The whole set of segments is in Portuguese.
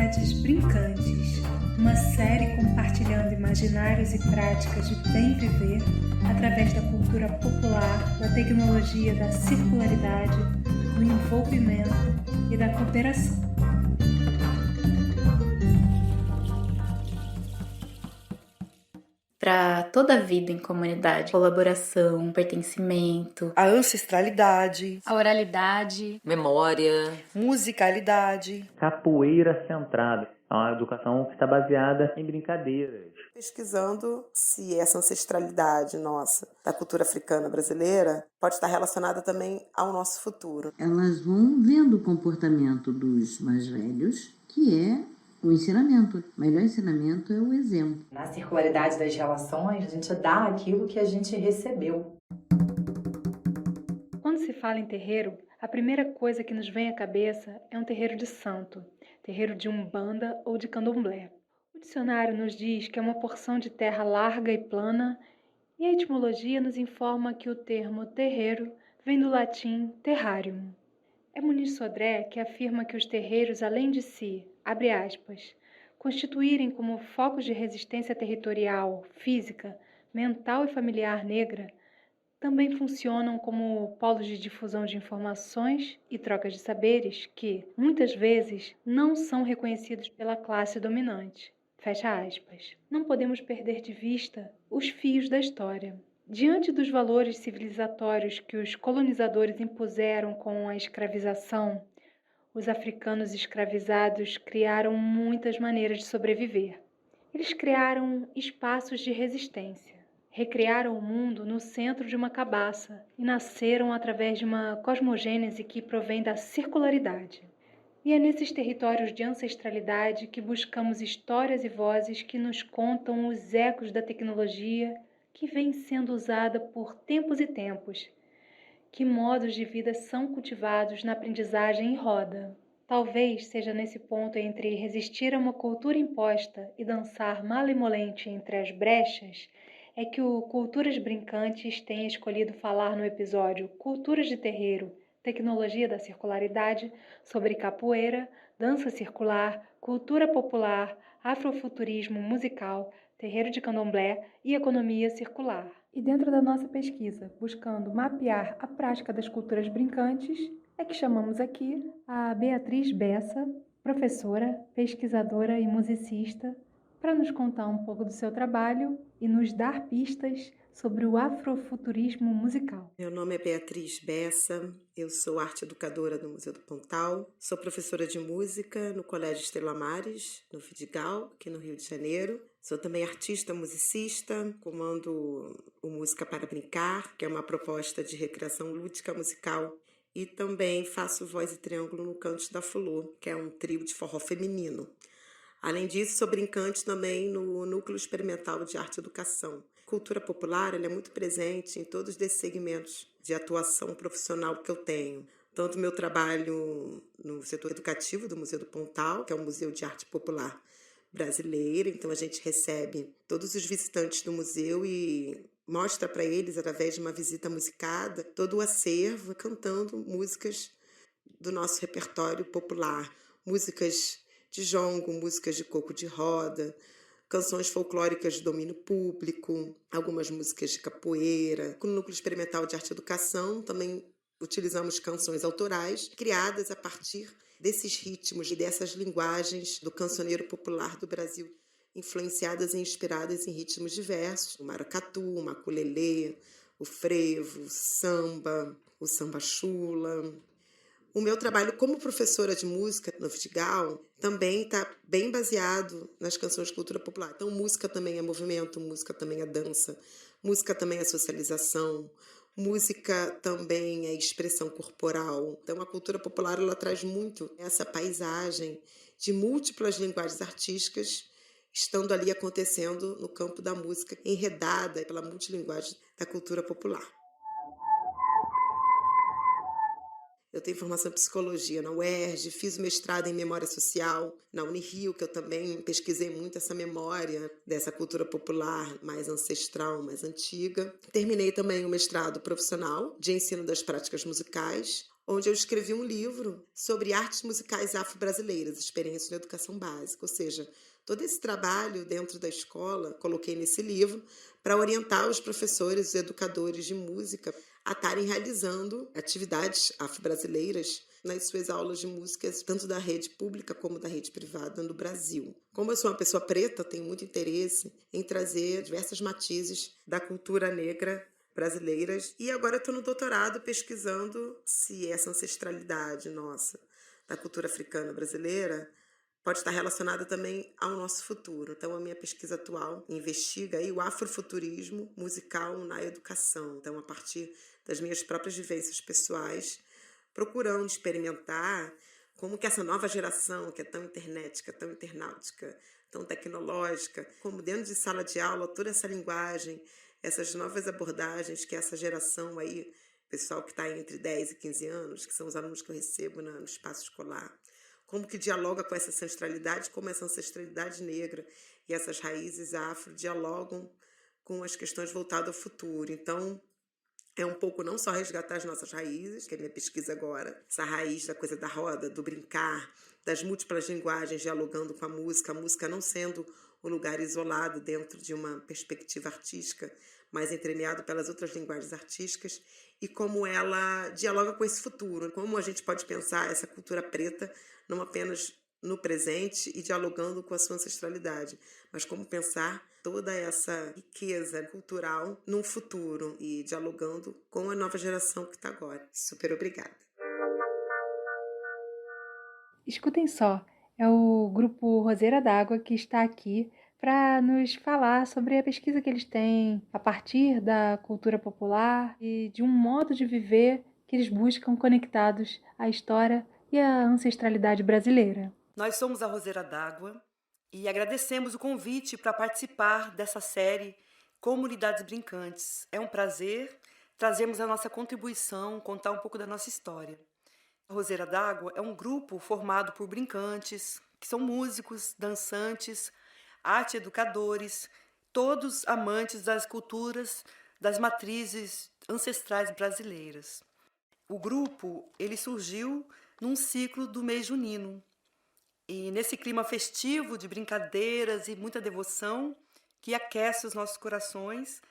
Comunidades Brincantes, uma série compartilhando imaginários e práticas de bem viver através da cultura popular, da tecnologia, da circularidade, do envolvimento e da cooperação. Para toda a vida em comunidade, colaboração, pertencimento, a ancestralidade, a oralidade, memória, musicalidade, capoeira centrada, é uma educação que está baseada em brincadeiras. Pesquisando se essa ancestralidade nossa, da cultura africana brasileira, pode estar relacionada também ao nosso futuro. Elas vão vendo o comportamento dos mais velhos, que é o ensinamento. O melhor ensinamento é o exemplo. Na circularidade das relações, a gente dá aquilo que a gente recebeu. Quando se fala em terreiro, a primeira coisa que nos vem à cabeça é um terreiro de santo, terreiro de umbanda ou de candomblé. O dicionário nos diz que é uma porção de terra larga e plana, e a etimologia nos informa que o termo terreiro vem do latim terrarium. É Muniz Sodré que afirma que os terreiros, além de si, abre aspas, constituírem como focos de resistência territorial, física, mental e familiar negra, também funcionam como polos de difusão de informações e trocas de saberes que, muitas vezes, não são reconhecidos pela classe dominante. Fecha aspas. Não podemos perder de vista os fios da história. Diante dos valores civilizatórios que os colonizadores impuseram com a escravização, os africanos escravizados criaram muitas maneiras de sobreviver. Eles criaram espaços de resistência, recriaram o mundo no centro de uma cabaça e nasceram através de uma cosmogênese que provém da circularidade. E é nesses territórios de ancestralidade que buscamos histórias e vozes que nos contam os ecos da tecnologia que vem sendo usada por tempos e tempos. Que modos de vida são cultivados na aprendizagem em roda? Talvez seja nesse ponto entre resistir a uma cultura imposta e dançar malemolente entre as brechas é que o Culturas Brincantes tem escolhido falar no episódio Culturas de Terreiro, Tecnologia da Circularidade, sobre capoeira, dança circular, cultura popular, afrofuturismo musical, terreiro de candomblé e economia circular. E dentro da nossa pesquisa, buscando mapear a prática das culturas brincantes, é que chamamos aqui a Beatriz Bessa, professora, pesquisadora e musicista, para nos contar um pouco do seu trabalho e nos dar pistas sobre o afrofuturismo musical. Meu nome é Beatriz Bessa, eu sou arte educadora do Museu do Pontal, sou professora de música no Colégio Estrela Maris, no Vidigal, aqui no Rio de Janeiro. Sou também artista musicista, comando o Música para Brincar, que é uma proposta de recreação lúdica musical, e também faço voz e triângulo no Cantos da Flor, que é um trio de forró feminino. Além disso, sou brincante também no Núcleo Experimental de Arte e Educação. Cultura popular ela é muito presente em todos esses segmentos de atuação profissional que eu tenho. Tanto meu trabalho no setor educativo do Museu do Pontal, que é um museu de arte popular brasileira, então a gente recebe todos os visitantes do museu e mostra para eles, através de uma visita musicada, todo o acervo, cantando músicas do nosso repertório popular, músicas de jongo, músicas de coco de roda, canções folclóricas de domínio público, algumas músicas de capoeira. No Núcleo Experimental de Arte e Educação também utilizamos canções autorais criadas a partir desses ritmos e dessas linguagens do cancioneiro popular do Brasil, influenciadas e inspiradas em ritmos diversos, o maracatu, o maculelê, o frevo, o samba chula. O meu trabalho como professora de música no Vidigal também está bem baseado nas canções de cultura popular. Então, música também é movimento, música também é dança, música também é socialização, música também é expressão corporal. Então, a cultura popular ela traz muito essa paisagem de múltiplas linguagens artísticas estando ali acontecendo no campo da música, enredada pela multilinguagem da cultura popular. Eu tenho formação em psicologia na UERJ, fiz o mestrado em memória social na Unirio, que eu também pesquisei muito essa memória dessa cultura popular mais ancestral, mais antiga. Terminei também o mestrado profissional de ensino das práticas musicais, onde eu escrevi um livro sobre artes musicais afro-brasileiras, experiências na educação básica. Ou seja, todo esse trabalho dentro da escola, coloquei nesse livro para orientar os professores e educadores de música a estarem realizando atividades afro-brasileiras nas suas aulas de músicas, tanto da rede pública como da rede privada no Brasil. Como eu sou uma pessoa preta, tenho muito interesse em trazer diversos matizes da cultura negra brasileiras. E agora eu estou no doutorado pesquisando se essa ancestralidade nossa da cultura africana brasileira pode estar relacionada também ao nosso futuro. Então, a minha pesquisa atual investiga aí o afrofuturismo musical na educação. Então, a partir das minhas próprias vivências pessoais, procurando experimentar como que essa nova geração, que é tão internética, tão internautica, tão tecnológica, como dentro de sala de aula, toda essa linguagem, essas novas abordagens que essa geração aí, pessoal que está entre 10 e 15 anos, que são os alunos que eu recebo no espaço escolar, como que dialoga com essa ancestralidade, como essa ancestralidade negra e essas raízes afro dialogam com as questões voltadas ao futuro. Então, é um pouco não só resgatar as nossas raízes, que é a minha pesquisa agora, essa raiz da coisa da roda, do brincar, das múltiplas linguagens dialogando com a música não sendo um lugar isolado dentro de uma perspectiva artística, mas entremeado pelas outras linguagens artísticas, e como ela dialoga com esse futuro, como a gente pode pensar essa cultura preta não apenas no presente e dialogando com a sua ancestralidade, mas como pensar toda essa riqueza cultural num futuro e dialogando com a nova geração que está agora. Super obrigada. Escutem só, é o grupo Roseira d'Água que está aqui para nos falar sobre a pesquisa que eles têm a partir da cultura popular e de um modo de viver que eles buscam conectados à história e à ancestralidade brasileira. Nós somos a Roseira d'Água e agradecemos o convite para participar dessa série Comunidades Brincantes. É um prazer trazermos a nossa contribuição, contar um pouco da nossa história. A Roseira d'Água é um grupo formado por brincantes, que são músicos, dançantes, arte educadores, todos amantes das culturas, das matrizes ancestrais brasileiras. O grupo ele surgiu num ciclo do mês junino. E nesse clima festivo de brincadeiras e muita devoção que aquece os nossos corações,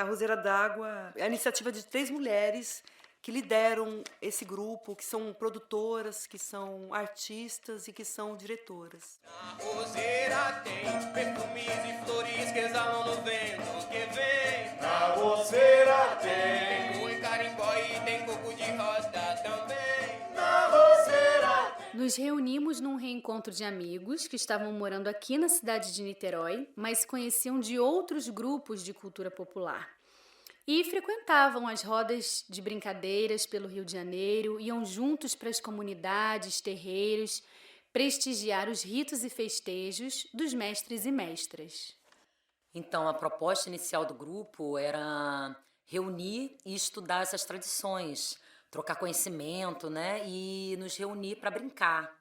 a Roseira d'Água é a iniciativa de 3 mulheres que lideram esse grupo, que são produtoras, que são artistas e que são diretoras. Na roseira tem perfumes e flores que exalam no vento que vem. Na roseira tem o carimbó e tem coco de rosa também. Na roseira tem. Nos reunimos num reencontro de amigos que estavam morando aqui na cidade de Niterói, mas se conheciam de outros grupos de cultura popular. E frequentavam as rodas de brincadeiras pelo Rio de Janeiro, iam juntos para as comunidades, terreiros, prestigiar os ritos e festejos dos mestres e mestras. Então, a proposta inicial do grupo era reunir e estudar essas tradições, trocar conhecimento, né? E nos reunir para brincar.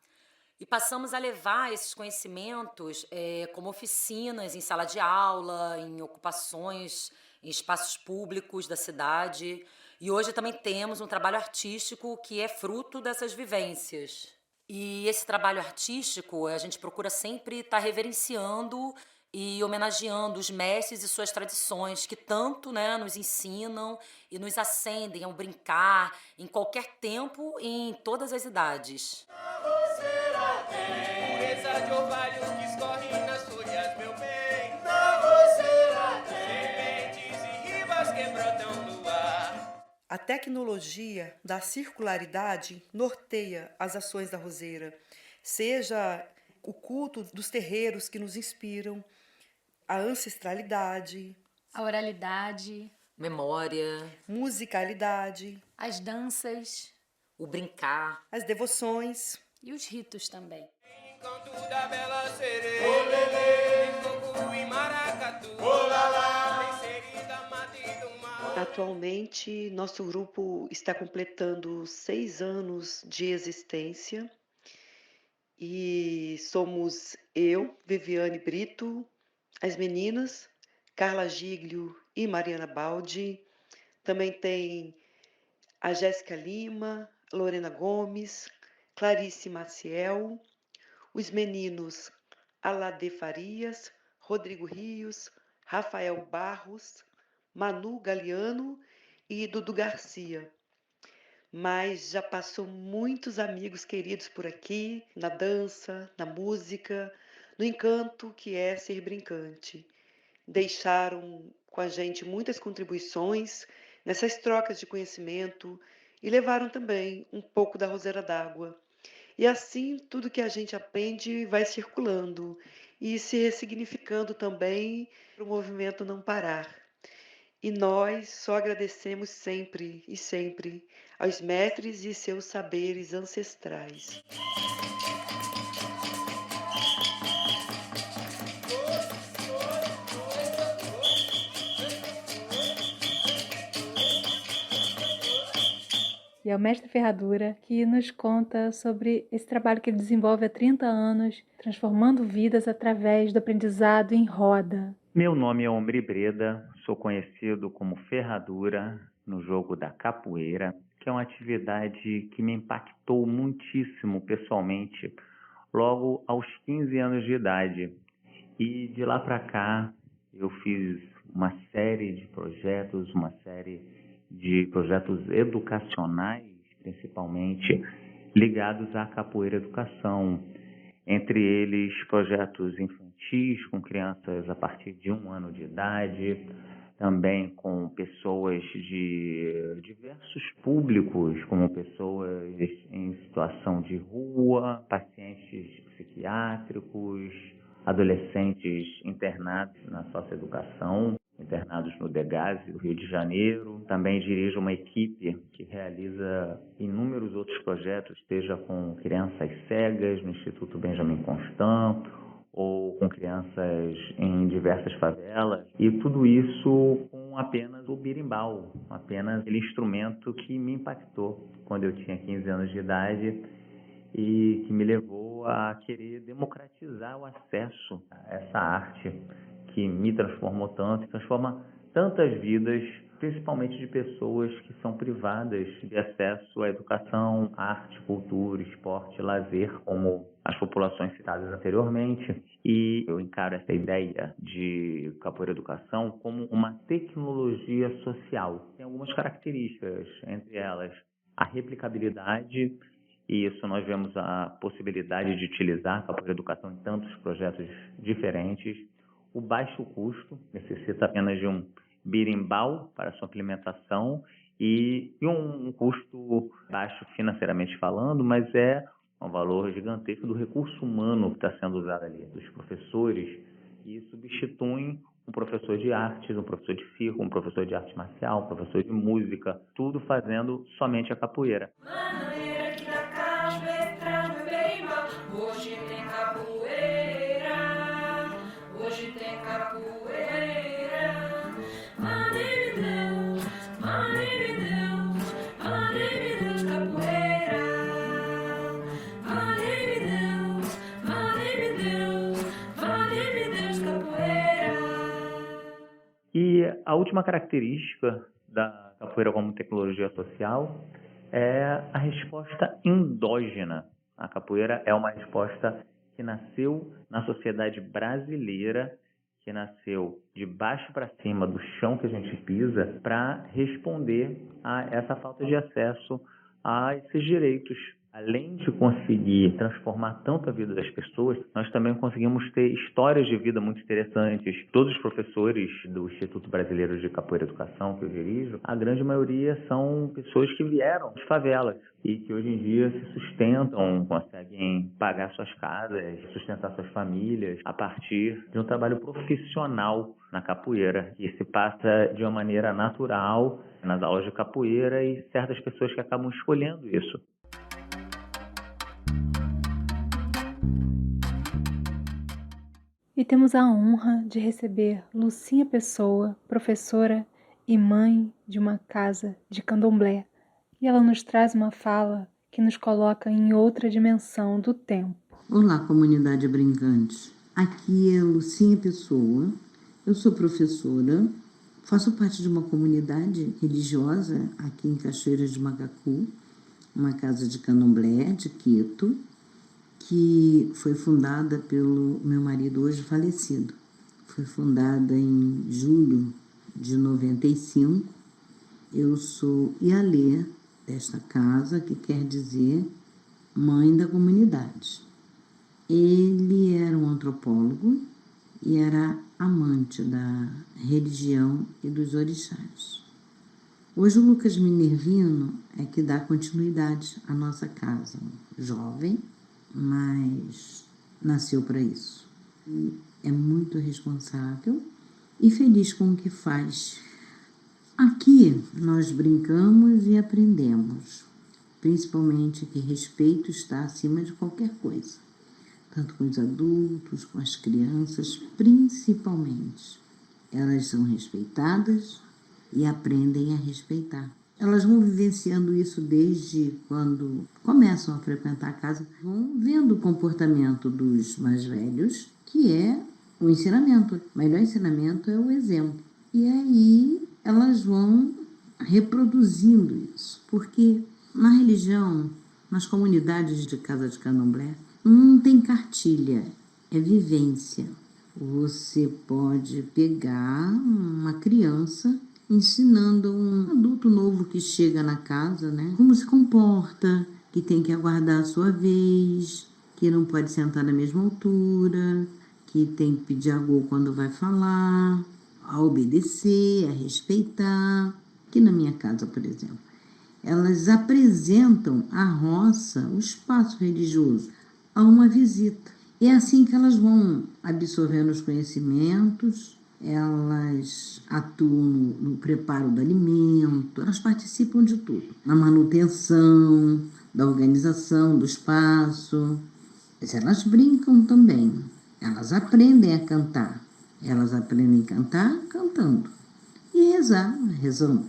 E passamos a levar esses conhecimentos como oficinas em sala de aula, em ocupações, em espaços públicos da cidade. E hoje também temos um trabalho artístico que é fruto dessas vivências. E esse trabalho artístico, a gente procura sempre estar reverenciando e homenageando os mestres e suas tradições que tanto, né, nos ensinam e nos acendem ao brincar em qualquer tempo e em todas as idades. Na roseira tem pureza de orvalho que escorre nas folhas, meu bem. Na roseira tem sementes e ribas que brotam no ar. A tecnologia da circularidade norteia as ações da Roseira, seja o culto dos terreiros que nos inspiram, a ancestralidade, A oralidade, Memória, musicalidade, as danças o brincar. as devoções. e os ritos também. Encanto da bela sereia. Olelê, coco e maracatu. Olalá, tem serida, mate do mar. Atualmente, nosso grupo está completando 6 anos de existência e somos eu, Viviane Brito, as meninas, Carla Giglio e Mariana Baldi. Também tem a Jéssica Lima, Lorena Gomes, Clarice Maciel, os meninos Alade Farias, Rodrigo Rios, Rafael Barros, Manu Galeano e Dudu Garcia. Mas já passou muitos amigos queridos por aqui, na dança, na música, no encanto que é ser brincante. Deixaram com a gente muitas contribuições nessas trocas de conhecimento e levaram também um pouco da roseira d'água. E assim, tudo que a gente aprende vai circulando e se ressignificando também para o movimento não parar. E nós só agradecemos sempre e sempre aos mestres e seus saberes ancestrais. E é o mestre Ferradura que nos conta sobre esse trabalho que ele desenvolve há 30 anos, transformando vidas através do aprendizado em roda. Meu nome é Omri Breda, sou conhecido como Ferradura no jogo da capoeira, que é uma atividade que me impactou muitíssimo pessoalmente logo aos 15 anos de idade. E de lá para cá eu fiz uma série de projetos, educacionais, principalmente ligados à capoeira educação. Entre eles, projetos infantis com crianças a partir de 1 ano de idade, também com pessoas de diversos públicos, como pessoas em situação de rua, pacientes psiquiátricos, adolescentes internados na socioeducação, internados no Degase, do Rio de Janeiro. Também dirijo uma equipe que realiza inúmeros outros projetos, seja com crianças cegas no Instituto Benjamin Constant, ou com crianças em diversas favelas. E tudo isso com apenas o berimbau, apenas aquele instrumento que me impactou quando eu tinha 15 anos de idade e que me levou a querer democratizar o acesso a essa arte que me transformou tanto e transforma tantas vidas, principalmente de pessoas que são privadas de acesso à educação, arte, cultura, esporte, lazer, como as populações citadas anteriormente. E eu encaro essa ideia de capoeira educação como uma tecnologia social. Tem algumas características, entre elas a replicabilidade. E isso nós vemos a possibilidade de utilizar a capoeira educação em tantos projetos diferentes. O baixo custo, necessita apenas de um berimbau para sua implementação e um custo baixo financeiramente falando, mas é um valor gigantesco do recurso humano que está sendo usado ali, dos professores, e substituem um professor de artes, um professor de circo, um professor de arte marcial, um professor de música, tudo fazendo somente a capoeira. Hoje tem capoeira, hoje tem capoeira. Mane me Deus, capoeira. Mane me Deus, capoeira. E a última característica da capoeira como tecnologia social é a resposta endógena. A capoeira é uma resposta que nasceu na sociedade brasileira, que nasceu de baixo para cima do chão que a gente pisa, para responder a essa falta de acesso a esses direitos. Além de conseguir transformar tanto a vida das pessoas, nós também conseguimos ter histórias de vida muito interessantes. Todos os professores do Instituto Brasileiro de Capoeira e Educação que eu dirijo, a grande maioria são pessoas que vieram de favelas e que hoje em dia se sustentam, conseguem pagar suas casas, sustentar suas famílias a partir de um trabalho profissional na capoeira, que se passa de uma maneira natural nas aulas de capoeira e certas pessoas que acabam escolhendo isso. E temos a honra de receber Lucinha Pessoa, professora e mãe de uma casa de candomblé. E ela nos traz uma fala que nos coloca em outra dimensão do tempo. Olá, comunidade brincante. Aqui é Lucinha Pessoa. Eu sou professora, faço parte de uma comunidade religiosa aqui em Cachoeira de Macacu, uma casa de candomblé de Quito, que foi fundada pelo meu marido hoje falecido. Foi fundada em julho de 95. Eu sou Ialê desta casa, que quer dizer mãe da comunidade. Ele era um antropólogo e era amante da religião e dos orixás. Hoje o Lucas Minervino é que dá continuidade à nossa casa. Jovem, mas nasceu para isso. E é muito responsável e feliz com o que faz. Aqui nós brincamos e aprendemos, principalmente que respeito está acima de qualquer coisa, tanto com os adultos, com as crianças, principalmente. Elas são respeitadas e aprendem a respeitar. Elas vão vivenciando isso desde quando começam a frequentar a casa, vão vendo o comportamento dos mais velhos, que é o ensinamento. O melhor ensinamento é o exemplo. E aí elas vão reproduzindo isso, porque na religião, nas comunidades de casa de candomblé, não tem cartilha, é vivência. Você pode pegar uma criança ensinando um adulto novo que chega na casa, né, como se comporta, que tem que aguardar a sua vez, que não pode sentar na mesma altura, que tem que pedir agô quando vai falar, a obedecer, a respeitar. Aqui na minha casa, por exemplo, elas apresentam a roça, o espaço religioso, a uma visita. É assim que elas vão absorvendo os conhecimentos, elas atuam no preparo do alimento, elas participam de tudo, na manutenção, da organização do espaço. Mas elas brincam também, elas aprendem a cantar. Elas aprendem a cantar cantando e rezar rezando.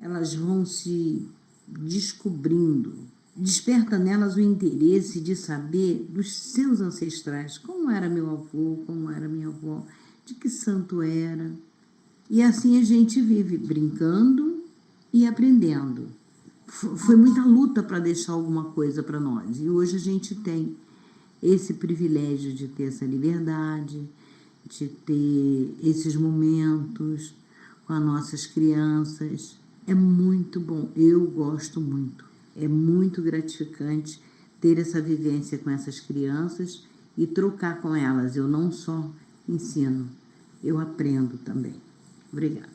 Elas vão se descobrindo, desperta nelas o interesse de saber dos seus ancestrais, como era meu avô, como era minha avó, de que santo era. E assim a gente vive brincando e aprendendo. Foi muita luta para deixar alguma coisa para nós e hoje a gente tem esse privilégio de ter essa liberdade, de ter esses momentos com as nossas crianças. É muito bom, eu gosto muito. É muito gratificante ter essa vivência com essas crianças e trocar com elas. Eu não só ensino, eu aprendo também. Obrigada.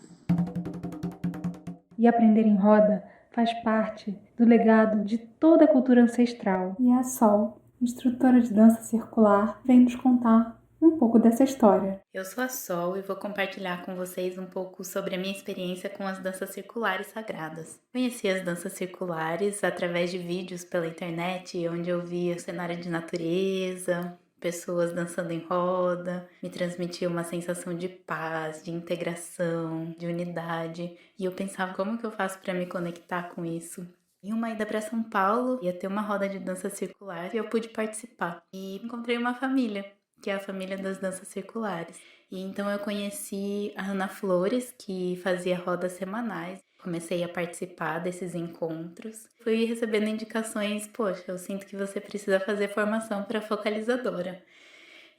E aprender em roda faz parte do legado de toda a cultura ancestral. E a Sol, instrutora de dança circular, vem nos contar um pouco dessa história. Eu sou a Sol e vou compartilhar com vocês um pouco sobre a minha experiência com as danças circulares sagradas. Conheci as danças circulares através de vídeos pela internet, onde eu via cenário de natureza, pessoas dançando em roda, me transmitia uma sensação de paz, de integração, de unidade. E eu pensava, como que eu faço para me conectar com isso? Em uma ida para São Paulo, ia ter uma roda de dança circular e eu pude participar. E encontrei uma família, que é a família das danças circulares. E então eu conheci a Ana Flores, que fazia rodas semanais. Comecei a participar desses encontros. Fui recebendo indicações, poxa, eu sinto que você precisa fazer formação para focalizadora.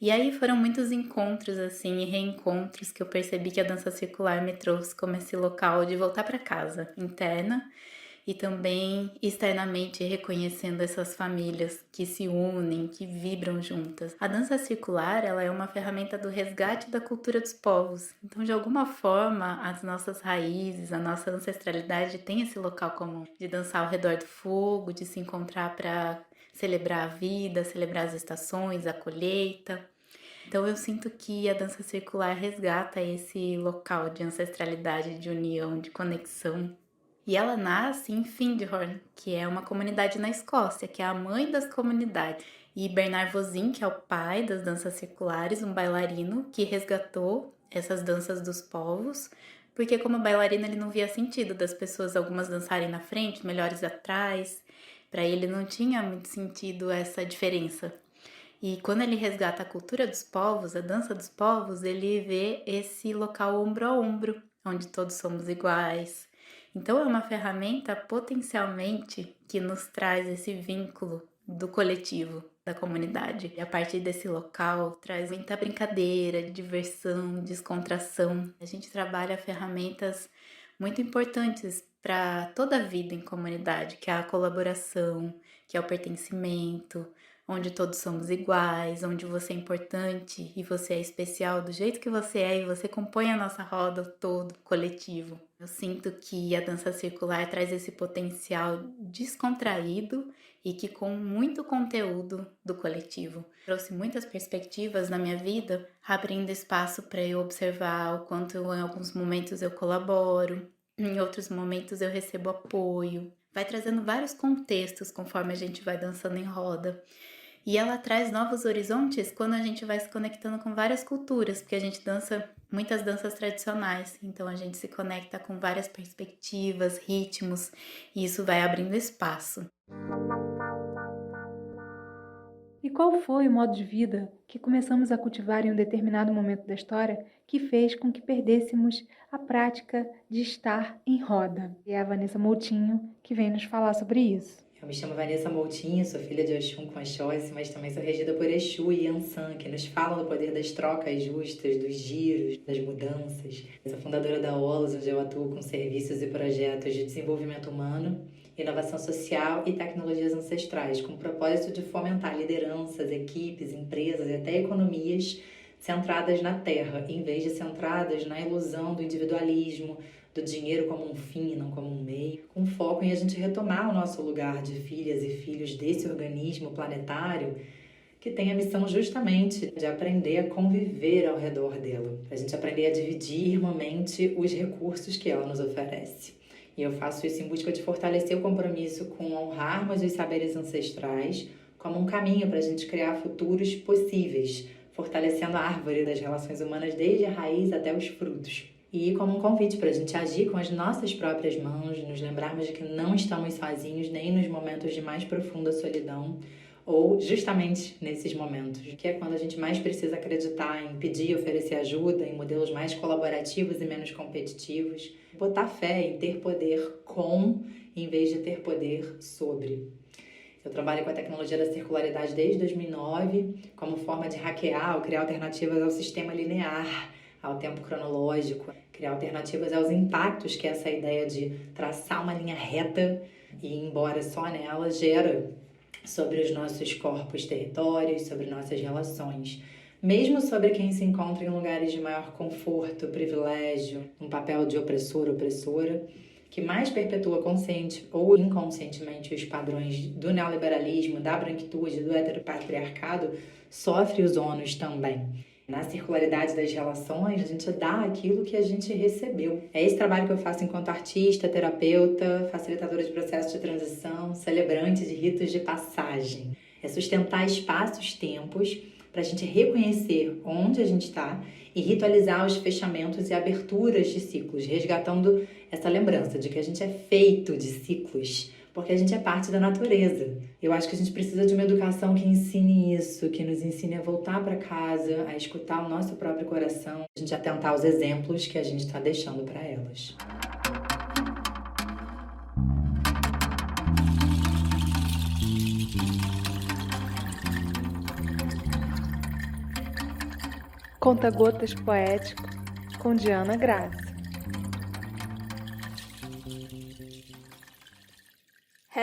E aí foram muitos encontros assim e reencontros que eu percebi que a dança circular me trouxe como esse local de voltar para casa interna e também externamente reconhecendo essas famílias que se unem, que vibram juntas. A dança circular, ela é uma ferramenta do resgate da cultura dos povos. Então, de alguma forma, as nossas raízes, a nossa ancestralidade tem esse local comum de dançar ao redor do fogo, de se encontrar para celebrar a vida, celebrar as estações, a colheita. Então eu sinto que a dança circular resgata esse local de ancestralidade, de união, de conexão. E ela nasce em Findhorn, que é uma comunidade na Escócia, que é a mãe das comunidades. E Bernard Voisin, que é o pai das danças circulares, um bailarino que resgatou essas danças dos povos, porque como bailarino ele não via sentido das pessoas, algumas dançarem na frente, melhores atrás. Para ele não tinha muito sentido essa diferença. E quando ele resgata a cultura dos povos, a dança dos povos, ele vê esse local ombro a ombro, onde todos somos iguais. Então é uma ferramenta potencialmente que nos traz esse vínculo do coletivo, da comunidade. E a partir desse local traz muita brincadeira, diversão, descontração. A gente trabalha ferramentas muito importantes para toda a vida em comunidade, que é a colaboração, que é o pertencimento, onde todos somos iguais, onde você é importante e você é especial do jeito que você é e você compõe a nossa roda todo coletivo. Eu sinto que a dança circular traz esse potencial descontraído e que com muito conteúdo do coletivo. Trouxe muitas perspectivas na minha vida, abrindo espaço para eu observar o quanto em alguns momentos eu colaboro, em outros momentos eu recebo apoio. Vai trazendo vários contextos conforme a gente vai dançando em roda. E ela traz novos horizontes quando a gente vai se conectando com várias culturas, porque a gente dança muitas danças tradicionais, então a gente se conecta com várias perspectivas, ritmos, e isso vai abrindo espaço. E qual foi o modo de vida que começamos a cultivar em um determinado momento da história que fez com que perdêssemos a prática de estar em roda? E é a Vanessa Moutinho que vem nos falar sobre isso. Eu me chamo Vanessa Moutinho, sou filha de Oxum com Oxóssi, mas também sou regida por Exu e Yansan, que nos falam do poder das trocas justas, dos giros, das mudanças. Eu sou fundadora da OLOS, onde eu atuo com serviços e projetos de desenvolvimento humano, inovação social e tecnologias ancestrais, com o propósito de fomentar lideranças, equipes, empresas e até economias centradas na terra, em vez de centradas na ilusão do individualismo, do dinheiro como um fim e não como um meio, com foco em a gente retomar o nosso lugar de filhas e filhos desse organismo planetário que tem a missão justamente de aprender a conviver ao redor dela, a gente aprender a dividir irmãmente os recursos que ela nos oferece. E eu faço isso em busca de fortalecer o compromisso com honrarmos os saberes ancestrais como um caminho para a gente criar futuros possíveis, fortalecendo a árvore das relações humanas desde a raiz até os frutos. E como um convite para a gente agir com as nossas próprias mãos, nos lembrarmos de que não estamos sozinhos nem nos momentos de mais profunda solidão, ou justamente nesses momentos, que é quando a gente mais precisa acreditar em pedir e oferecer ajuda, em modelos mais colaborativos e menos competitivos, botar fé em ter poder com, em vez de ter poder sobre. Eu trabalho com a tecnologia da circularidade desde 2009, como forma de hackear ou criar alternativas ao sistema linear, ao tempo cronológico, criar alternativas aos impactos que essa ideia de traçar uma linha reta e ir embora só nela gera sobre os nossos corpos, territórios, sobre nossas relações. Mesmo sobre quem se encontra em lugares de maior conforto, privilégio, um papel de opressor, opressora, que mais perpetua consciente ou inconscientemente os padrões do neoliberalismo, da branquitude, do heteropatriarcado, sofre os ônus também. Na circularidade das relações, a gente dá aquilo que a gente recebeu. É esse trabalho que eu faço enquanto artista, terapeuta, facilitadora de processos de transição, celebrante de ritos de passagem. É sustentar espaços-tempos para a gente reconhecer onde a gente está e ritualizar os fechamentos e aberturas de ciclos, resgatando essa lembrança de que a gente é feito de ciclos, porque a gente é parte da natureza. Eu acho que a gente precisa de uma educação que ensine isso, que nos ensine a voltar para casa, a escutar o nosso próprio coração, a gente atentar aos exemplos que a gente está deixando para elas. Conta-gotas poético com Diana Graça.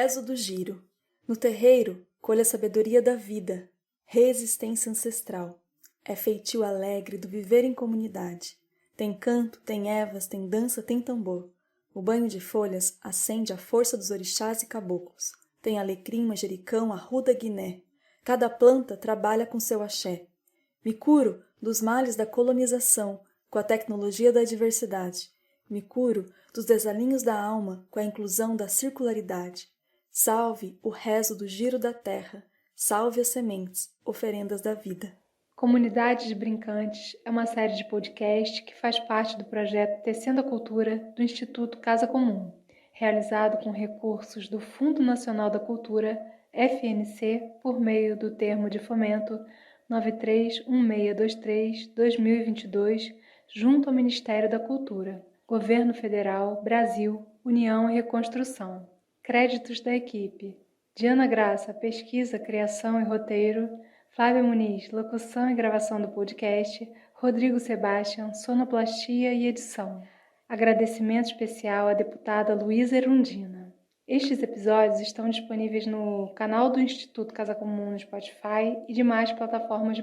rezo do giro. No terreiro, colha a sabedoria da vida, resistência ancestral. É feitio alegre do viver em comunidade. Tem canto, tem ervas, tem dança, tem tambor. O banho de folhas acende a força dos orixás e caboclos. Tem alecrim, manjericão, arruda, guiné. Cada planta trabalha com seu axé. Me curo dos males da colonização, com a tecnologia da diversidade. Me curo dos desalinhos da alma, com a inclusão da circularidade. Salve o rezo do giro da terra. Salve as sementes, oferendas da vida. Comunidades Brincantes é uma série de podcast que faz parte do projeto Tecendo a Cultura do Instituto Casa Comum, realizado com recursos do Fundo Nacional da Cultura, FNC, por meio do termo de fomento 931623-2022, junto ao Ministério da Cultura, Governo Federal, Brasil, União e Reconstrução. Créditos da equipe: Diana Graça, pesquisa, criação e roteiro; Flávia Muniz, locução e gravação do podcast; Rodrigo Sebastian, sonoplastia e edição. Agradecimento especial à deputada Luísa Erundina. Estes episódios estão disponíveis no canal do Instituto Casa Comum no Spotify e demais plataformas de